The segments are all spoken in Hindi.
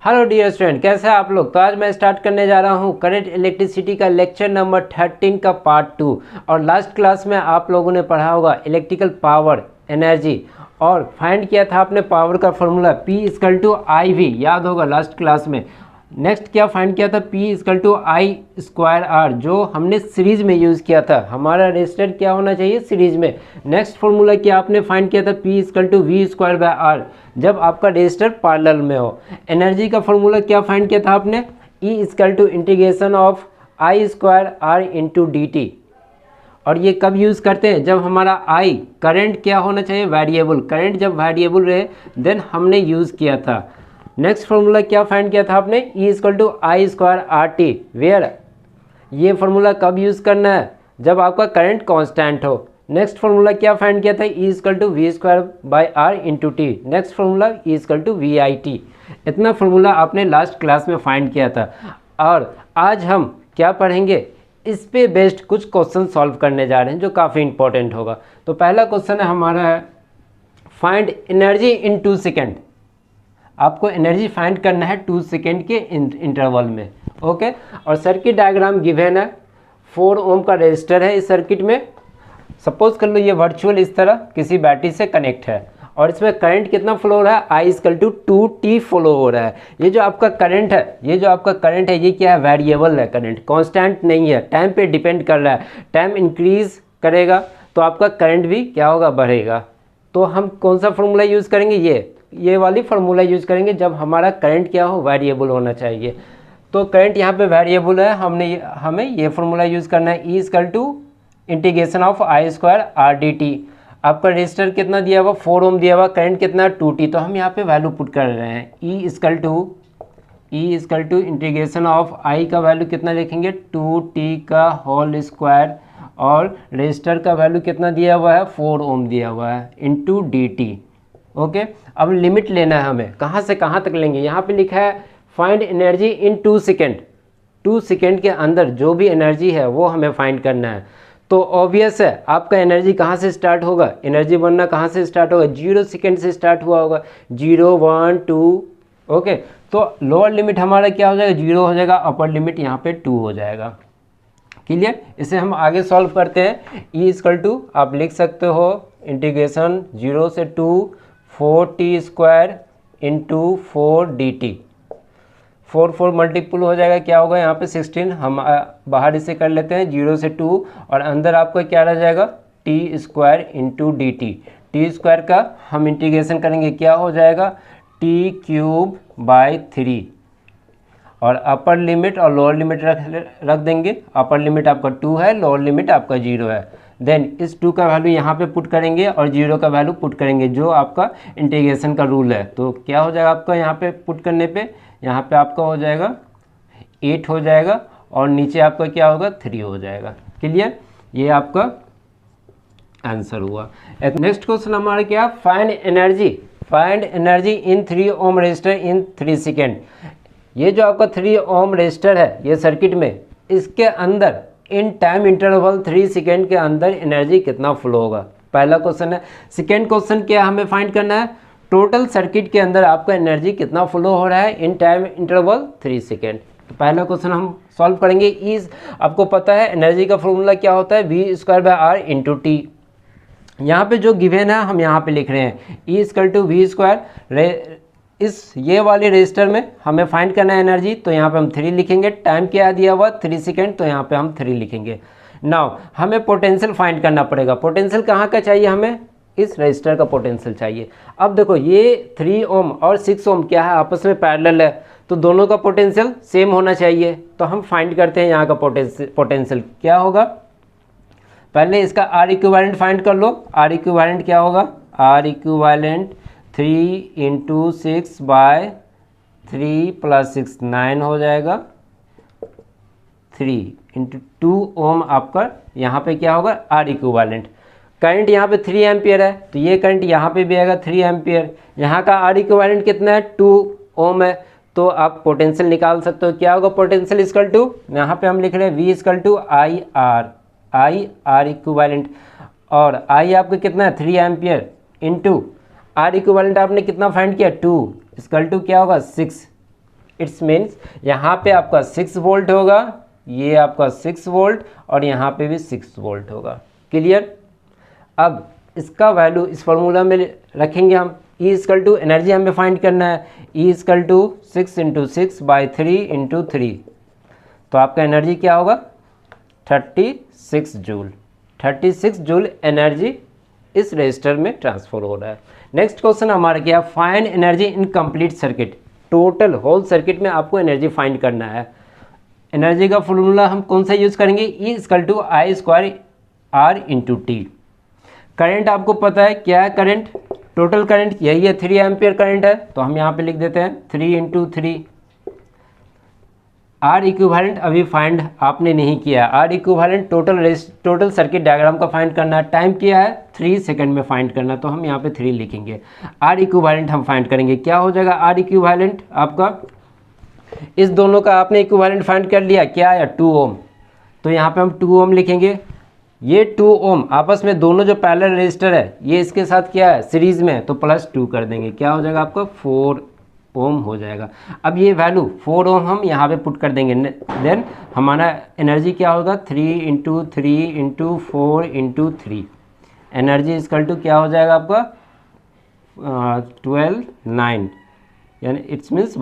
हेलो डियर स्टूडेंट, कैसे हैं आप लोग। तो आज मैं स्टार्ट करने जा रहा हूं करंट इलेक्ट्रिसिटी का लेक्चर नंबर 13 का पार्ट 2। और लास्ट क्लास में आप लोगों ने पढ़ा होगा इलेक्ट्रिकल पावर एनर्जी और फाइंड किया था आपने पावर का फॉर्मूला P=IV, याद होगा लास्ट क्लास में। नेक्स्ट क्या फाइंड किया था, P=I²R, जो हमने सीरीज में यूज़ किया था। हमारा रेजिस्टर क्या होना चाहिए, सीरीज में। नेक्स्ट फॉर्मूला क्या आपने फाइंड किया था, P=V²/R, जब आपका रेजिस्टर पैरेलल में हो। एनर्जी का फॉर्मूला क्या फाइंड किया था आपने, E=∫I²R/dt। और ये कब यूज़ करते हैं, जब हमारा I करंट क्या होना चाहिए, वेरिएबल। करंट जब वेरिएबल रहे देन हमने यूज़ किया था। नेक्स्ट फॉर्मूला क्या फाइंड किया था आपने, E=I²RT, वेयर ये फॉर्मूला कब यूज़ करना है, जब आपका करंट कांस्टेंट हो। नेक्स्ट फॉर्मूला क्या फाइंड किया था, E=V²/R×T। Next formula E=VIT। इतना फॉर्मूला आपने लास्ट क्लास में फाइंड किया था। और आज हम क्या पढ़ेंगे, इस पे बेस्ड कुछ क्वेश्चन सॉल्व करने जा रहे हैं जो काफ़ी इंपॉर्टेंट होगा। तो पहला क्वेश्चन है हमारा, फाइंड एनर्जी इन 2 सेकेंड। आपको एनर्जी फाइंड करना है 2 सेकेंड के इंटरवल में, ओके। और सर्किट डायग्राम गिवन है, 4 ओम का रेजिस्टर है इस सर्किट में। सपोज कर लो ये वर्चुअल इस तरह किसी बैटरी से कनेक्ट है और इसमें करंट कितना फ्लो हो रहा है, I=2T फ्लो हो रहा है। ये जो आपका करंट है, ये क्या है, वेरिएबल है। करंट कांस्टेंट नहीं है, टाइम पे डिपेंड कर रहा है। टाइम इंक्रीज करेगा तो आपका करंट भी क्या होगा, बढ़ेगा। तो हम कौन सा फॉर्मूला यूज़ करेंगे, ये वाली फार्मूला यूज़ करेंगे जब हमारा करंट क्या हो, वेरिएबल होना चाहिए। तो करंट यहाँ पे वेरिएबल है, हमें ये फार्मूला यूज़ करना है, E=∫I²R/dt। आपका रेजिस्टर कितना दिया हुआ, 4 ओम दिया हुआ, करंट कितना, 2T। तो हम यहाँ पे वैल्यू पुट कर रहे हैं, E=∫I का वैल्यू कितना लिखेंगे, 2T का होल स्क्वायर, और रेजिस्टर का वैल्यू कितना दिया हुआ है, 4 ओम दिया हुआ है, इंटू dt। ओके, अब लिमिट लेना है हमें, कहाँ से कहाँ तक लेंगे। यहाँ पे लिखा है फाइंड एनर्जी इन 2 सेकेंड। 2 सेकेंड के अंदर जो भी एनर्जी है वो हमें फाइंड करना है। तो ऑब्वियस है आपका एनर्जी कहाँ से स्टार्ट होगा, एनर्जी बनना कहाँ से स्टार्ट होगा, 0 सेकेंड से स्टार्ट हुआ होगा, 0 1 2। ओके, तो लोअर लिमिट हमारा क्या हो जाएगा, 0 हो जाएगा, अपर लिमिट यहाँ पे 2 हो जाएगा। क्लियर, इसे हम आगे सॉल्व करते हैं। E= आप लिख सकते हो (0 से 2 4t² इंटू 4dt। 4 मल्टीपल हो जाएगा, क्या होगा यहाँ पे 16। हम बाहर इसे कर लेते हैं 0 से 2, और अंदर आपको क्या रह जाएगा, t² इंटू dt। t² का हम इंटीग्रेशन करेंगे, क्या हो जाएगा, t³/3। और अपर लिमिट और लोअर लिमिट रख देंगे। अपर लिमिट आपका 2 है, लोअर लिमिट आपका 0 है। देन इस 2 का वैल्यू यहाँ पे पुट करेंगे और 0 का वैल्यू पुट करेंगे, जो आपका इंटीग्रेशन का रूल है। तो क्या हो जाएगा आपका, यहाँ पे पुट करने पे यहाँ पे आपका हो जाएगा 8 हो जाएगा, और नीचे आपका क्या होगा, 3 हो जाएगा। क्लियर, ये आपका आंसर हुआ। नेक्स्ट क्वेश्चन हमारा क्या, find energy in 3 ohm resistor in 3 second. ये जो आपका 3 ओम रेजिस्टर है ये सर्किट में, इसके अंदर इन टाइम इंटरवल 3 सेकेंड के अंदर एनर्जी कितना फ्लो होगा, पहला क्वेश्चन है। सेकेंड क्वेश्चन क्या हमें फाइंड करना है, टोटल सर्किट के अंदर आपका एनर्जी कितना फ्लो हो रहा है इन टाइम इंटरवल 3 सेकेंड। तो पहला क्वेश्चन हम सॉल्व करेंगे। आपको पता है एनर्जी का फॉर्मूला क्या होता है, V²/R×T। यहाँ पे जो गिवन है हम यहाँ पे लिख रहे हैं, E=V²। ये वाले रजिस्टर में हमें फाइंड करना है एनर्जी, तो यहाँ पे हम 3 लिखेंगे। टाइम क्या दिया हुआ, 3 सेकेंड, तो यहाँ पे हम 3 लिखेंगे। नाउ हमें पोटेंशियल फाइंड करना पड़ेगा। पोटेंशियल कहाँ का चाहिए, हमें इस रजिस्टर का पोटेंशियल चाहिए। अब देखो ये 3 ओम और 6 ओम क्या है, आपस में पैरेलल है, तो दोनों का पोटेंशियल सेम होना चाहिए। तो हम फाइंड करते हैं यहाँ का पोटेंशियल क्या होगा। पहले इसका R इक्विवेलेंट फाइंड कर लो। R इक्विवेलेंट क्या होगा, R इक्विवेलेंट 3 × 6/3 + 6 9 हो जाएगा। 3 × 2 ओम आपका यहाँ पे क्या होगा, R इक्विवेलेंट। करंट यहाँ पे 3 एम्पियर है, तो ये करंट यहाँ पे भी आएगा 3 एम्पियर। यहाँ का R इक्विवेलेंट कितना है, 2 ओम है। तो आप पोटेंशियल निकाल सकते हो, क्या होगा पोटेंशियल यहाँ पे हम लिख रहे हैं V=IR, R इक्विवेलेंट। और I आपका कितना है, 3 एम्पियर, इंटू R इक्विवेलेंट आपने कितना फाइंड किया, 2 क्या होगा 6। इट्स मीन्स यहाँ पे आपका 6 वोल्ट होगा, ये आपका 6 वोल्ट और यहाँ पे भी 6 वोल्ट होगा। क्लियर। अब इसका वैल्यू इस फॉर्मूला में रखेंगे हम। E इक्वल टू एनर्जी हमें फाइंड करना है, E equal to 6 into 6 by 3 into 3, तो आपका एनर्जी क्या होगा 36 जूल। 36 जूल एनर्जी इस रजिस्टर में ट्रांसफर हो रहा है। नेक्स्ट क्वेश्चन हमारा क्या, find energy in complete circuit. Total whole circuit में आपको एनर्जी फाइंड करना है। एनर्जी का फॉर्मूला हम कौन सा यूज़ करेंगे, E equal to I square R into T. Current आपको पता है क्या है, करंट टोटल करंट यही है 3 एम्पियर करंट है, तो हम यहाँ पे लिख देते हैं 3 इंटू 3। आर इक्विवेलेंट अभी फाइंड आपने नहीं किया, R equivalent total circuit diagram का फाइंड करना है। टाइम किया है 3 सेकंड में फाइंड करना, तो हम यहाँ पे 3 लिखेंगे। आर इक्विवेलेंट हम फाइंड करेंगे, क्या हो जाएगा आर इक्विवेलेंट आपका, इस दोनों का आपने इक्विवेलेंट फाइंड कर लिया, क्या आया 2 ओम, तो यहाँ पे हम 2 ओम लिखेंगे। ये 2 ओम आपस में दोनों जो पैरेलल रेजिस्टर है ये इसके साथ क्या है सीरीज में, तो +2 कर देंगे, क्या हो जाएगा आपका 4 ओम हो जाएगा। अब ये वैल्यू 4 ओम हम यहाँ पे पुट कर देंगे, देन हमारा एनर्जी क्या होगा 3 into 3 into 4 into 3, energy equal to क्या हो जाएगा आपका 12/9, यानी इट्स मीन्स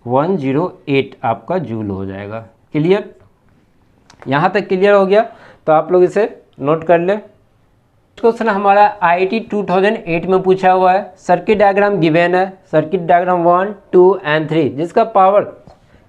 108 आपका जूल हो जाएगा। क्लियर, यहाँ तक क्लियर हो गया, तो आप लोग इसे नोट कर ले। क्वेश्चन हमारा IIT 2008 में पूछा हुआ है। सर्किट डायग्राम गिवन है, सर्किट डायग्राम 1, 2 एंड 3 जिसका पावर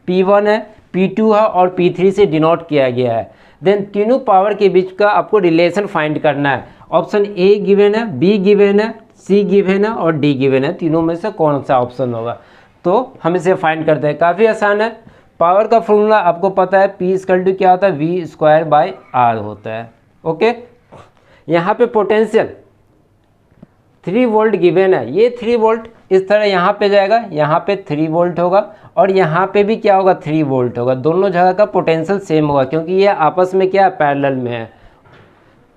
P1 है, P2 है और P3 से डिनोट किया गया है। देन तीनों पावर के बीच का आपको रिलेशन फाइंड करना है। ऑप्शन A गिवन है, B गिवन है, C गिवन है और D गिवन है, तीनों में से कौन सा ऑप्शन होगा, तो हम इसे फाइंड करते हैं। काफ़ी आसान है। पावर का फॉर्मूला आपको पता है, P इक्वल टू क्या होता है V स्क्वायर बाई R होता है। ओके, यहाँ पे पोटेंशियल 3 वोल्ट गिवन है, ये 3 वोल्ट इस तरह यहाँ पे जाएगा, यहाँ पे 3 वोल्ट होगा और यहाँ पे भी क्या होगा 3 वोल्ट होगा। दोनों जगह का पोटेंशियल सेम होगा क्योंकि ये आपस में क्या पैरेलल में है।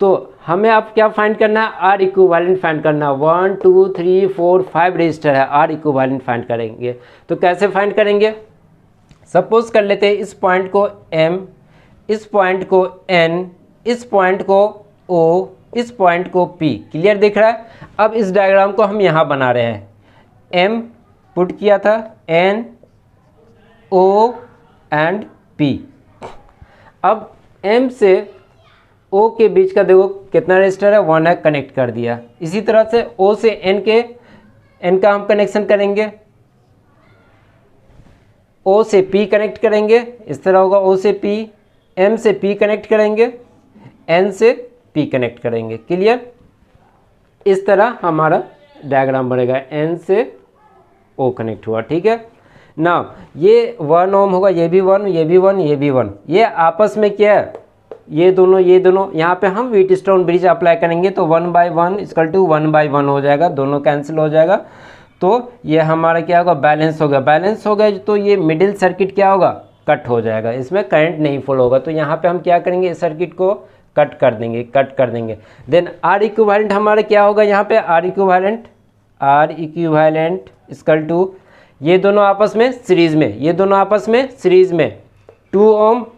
तो हमें अब क्या फाइंड करना है, आर इक्विवेलेंट फाइंड करना है। 1 2 3 4 5 रजिस्टर है, आर इक्विवेलेंट फाइंड करेंगे। तो कैसे फाइंड करेंगे, सपोज कर लेते हैं इस पॉइंट को M, इस पॉइंट को N, इस पॉइंट को O, इस पॉइंट को P। क्लियर दिख रहा है। अब इस डायग्राम को हम यहाँ बना रहे हैं, M पुट किया था, N, O एंड P। अब M से O के बीच का देखो कितना रजिस्टर है 1 है, कनेक्ट कर दिया। इसी तरह से O से N का हम कनेक्शन करेंगे, O से P कनेक्ट करेंगे, इस तरह होगा O से P, M से P कनेक्ट करेंगे, N से P कनेक्ट करेंगे। क्लियर, इस तरह हमारा डायग्राम बनेगा, N से O कनेक्ट हुआ। ठीक है ना, ये 1 ओम होगा, ये भी 1, ये भी 1, ये भी 1, ये आपस में क्या है ये दोनों यहाँ पे हम व्हीटस्टोन ब्रिज अप्लाई करेंगे तो 1/1 इक्वल टू 1/1 हो जाएगा, दोनों कैंसिल हो जाएगा। तो ये हमारा क्या होगा बैलेंस होगा, बैलेंस हो गया तो ये मिडिल सर्किट क्या होगा कट हो जाएगा, इसमें करंट नहीं फ्लो होगा। तो यहाँ पे हम क्या करेंगे इस सर्किट को कट कर देंगे। देन आर इक्विवेलेंट हमारा क्या होगा, यहाँ पे आर इक्विवेलेंट इक्वल टू ये दोनों आपस में सीरीज में, ये दोनों आपस में सीरीज में 2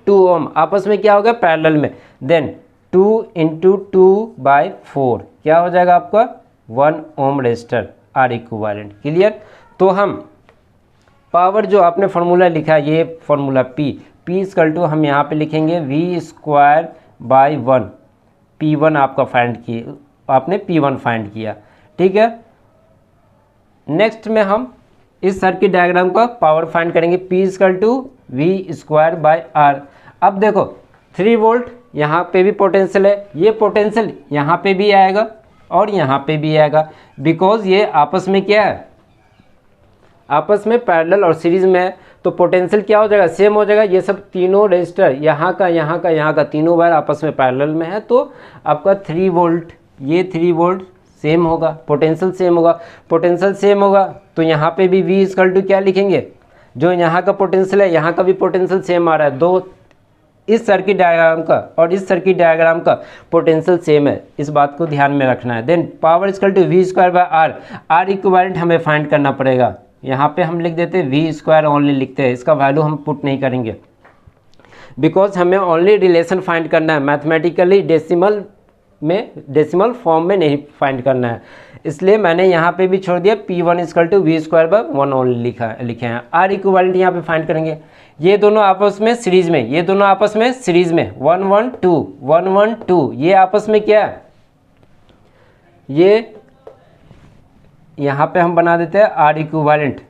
ओम आपस में क्या होगा पैरेलल में। देन 2 इंटू 2/4 क्या हो जाएगा आपका 1 ohm resistor are equivalent. Clear, तो हम पावर जो आपने फार्मूला लिखा ये फार्मूला P इक्वल टू हम यहाँ पे लिखेंगे V स्क्वायर बाई 1, P1 आपका फाइंड किया, आपने P1 फाइंड किया। ठीक है, नेक्स्ट में हम इस सर्किट डायग्राम का पावर फाइंड करेंगे, P equal to V square by R। अब देखो 3 वोल्ट यहाँ पे भी पोटेंशियल है, ये पोटेंशियल यहाँ पे भी आएगा और यहाँ पे भी आएगा, बिकॉज ये आपस में क्या है आपस में पैरेलल और सीरीज में है। तो पोटेंशियल क्या हो जाएगा सेम हो जाएगा। ये सब तीनों रजिस्टर यहाँ का तीनों वायर आपस में पैरेलल में है, तो आपका 3 वोल्ट ये 3 वोल्ट सेम होगा, पोटेंशियल सेम होगा। तो यहाँ पे भी V इक्वल टू क्या लिखेंगे, जो यहाँ का पोटेंशियल है यहाँ का भी पोटेंशियल सेम आ रहा है, दो इस सर्किट डायग्राम का और इस सर्किट डायग्राम का पोटेंशियल सेम है, इस बात को ध्यान में रखना है। Then power equal to V square by R, R equivalent हमें फाइंड करना पड़ेगा। यहाँ पे हम लिख देते हैं वी स्क्वायर ओनली लिखते हैं, इसका वैल्यू हम पुट नहीं करेंगे बिकॉज हमें ओनली रिलेशन फाइंड करना है, मैथमेटिकली डेसिमल फॉर्म में नहीं फाइंड करना है, इसलिए मैंने यहाँ पे भी छोड़ दिया P1 equal to V square by 1 only लिखे हैं। आर इक्विवेलेंट यहाँ पे फाइंड करेंगे, ये दोनों आपस में सीरीज में, ये दोनों आपस में सीरीज में 1 1 2 1 1 2, ये आपस में क्या है, ये यहाँ पे हम बना देते हैं आर इक्विवेलेंट,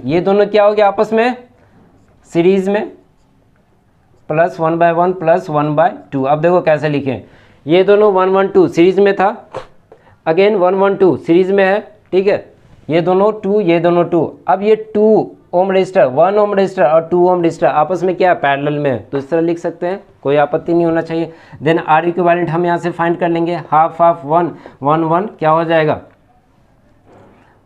ये दोनों क्या हो गया आपस में सीरीज में, प्लस 1 बाय 1 प्लस 1 बाय 2। अब देखो कैसे लिखें, ये दोनों 1 1 2 सीरीज में था, अगेन 1 1 2 सीरीज में है, ठीक है, ये दोनों 2 ये दोनों 2, अब ये 2 ओम रजिस्टर 1 ओम रजिस्टर और 2 ओम रजिस्टर आपस में क्या है, पैरेलल में है, तो इस तरह लिख सकते हैं, कोई आपत्ति नहीं होना चाहिए। देन आर इक्विवेलेंट हम यहाँ से फाइंड कर लेंगे, हाफ हाफ 1 1 1 क्या हो जाएगा,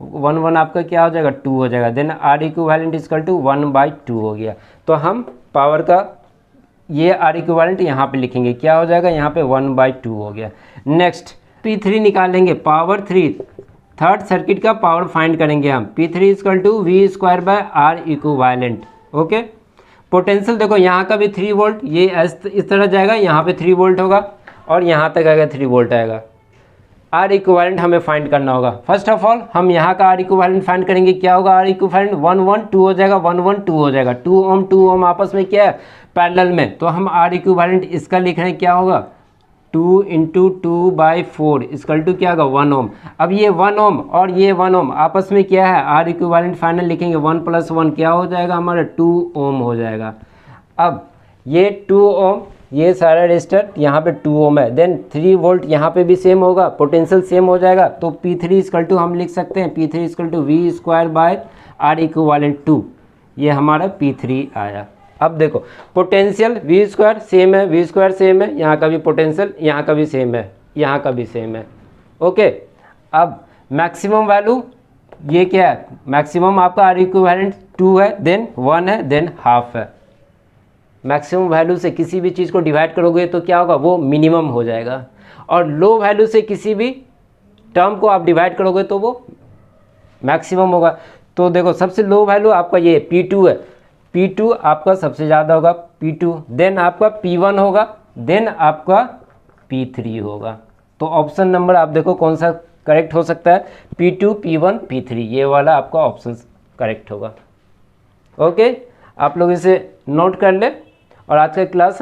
1 1 आपका क्या हो जाएगा 2 हो जाएगा। Then R equivalent equal to 1 by 2 हो गया, तो हम पावर का ये आर इक्विवेलेंट यहाँ पे लिखेंगे, क्या हो जाएगा यहाँ पे 1 बाई 2 हो गया। नेक्स्ट P3 निकालेंगे, पावर 3 थर्ड सर्किट का पावर फाइंड करेंगे हम, P3 equal to V square by R equivalent. Okay, potential देखो यहाँ का भी 3 वोल्ट, ये इस तरह जाएगा, यहाँ पे 3 वोल्ट होगा और यहाँ तक आएगा 3 वोल्ट आएगा। आर इक्विवेलेंट हमें फाइंड करना होगा। फर्स्ट ऑफ ऑल हम यहाँ का आर इक्विवेलेंट फाइंड करेंगे, क्या होगा आर इक्विवेलेंट 1 1 2 हो जाएगा, 1 1 2 हो जाएगा, 2 ओम आपस में क्या है पैरेलल में, तो हम आर इक्विवेलेंट इसका लिख रहे हैं, क्या होगा 2 इंटू 2 बाई 4 इक्वल टू क्या होगा 1 ओम। अब ये 1 ओम और ये 1 ओम आपस में क्या है, आर इक्विवेलेंट फाइनल लिखेंगे 1 प्लस 1 क्या हो जाएगा हमारा 2 ओम हो जाएगा। अब ये 2 ओम, ये सारा रजिस्टर यहाँ पे 2 ओम है, देन 3 वोल्ट यहाँ पे भी सेम होगा, पोटेंशियल सेम हो जाएगा, तो P3 इक्वल टू हम लिख सकते हैं P3 equal to V square by R equivalent 2, ये हमारा P3 आया। अब देखो पोटेंशियल वी स्क्वायर सेम है, वी स्क्वायर सेम है, यहाँ का भी पोटेंशियल यहाँ का भी सेम है, यहाँ का भी सेम है। ओके, अब मैक्सिमम वैल्यू ये क्या है, मैक्सिमम आपका आर इक्विवेलेंट 2 है, देन 1 है, देन हाफ है। मैक्सिमम वैल्यू से किसी भी चीज़ को डिवाइड करोगे तो क्या होगा, वो मिनिमम हो जाएगा, और लो वैल्यू से किसी भी टर्म को आप डिवाइड करोगे तो वो मैक्सिमम होगा। तो देखो सबसे लो वैल्यू आपका ये P2 है, P2 आपका सबसे ज़्यादा होगा P2, देन आपका P1 होगा, देन आपका P3 होगा। तो ऑप्शन नंबर आप देखो कौन सा करेक्ट हो सकता है, P2 P1 P3, ये वाला आपका ऑप्शन करेक्ट होगा। ओके, आप लोग इसे नोट कर ले, और आज का क्लास हम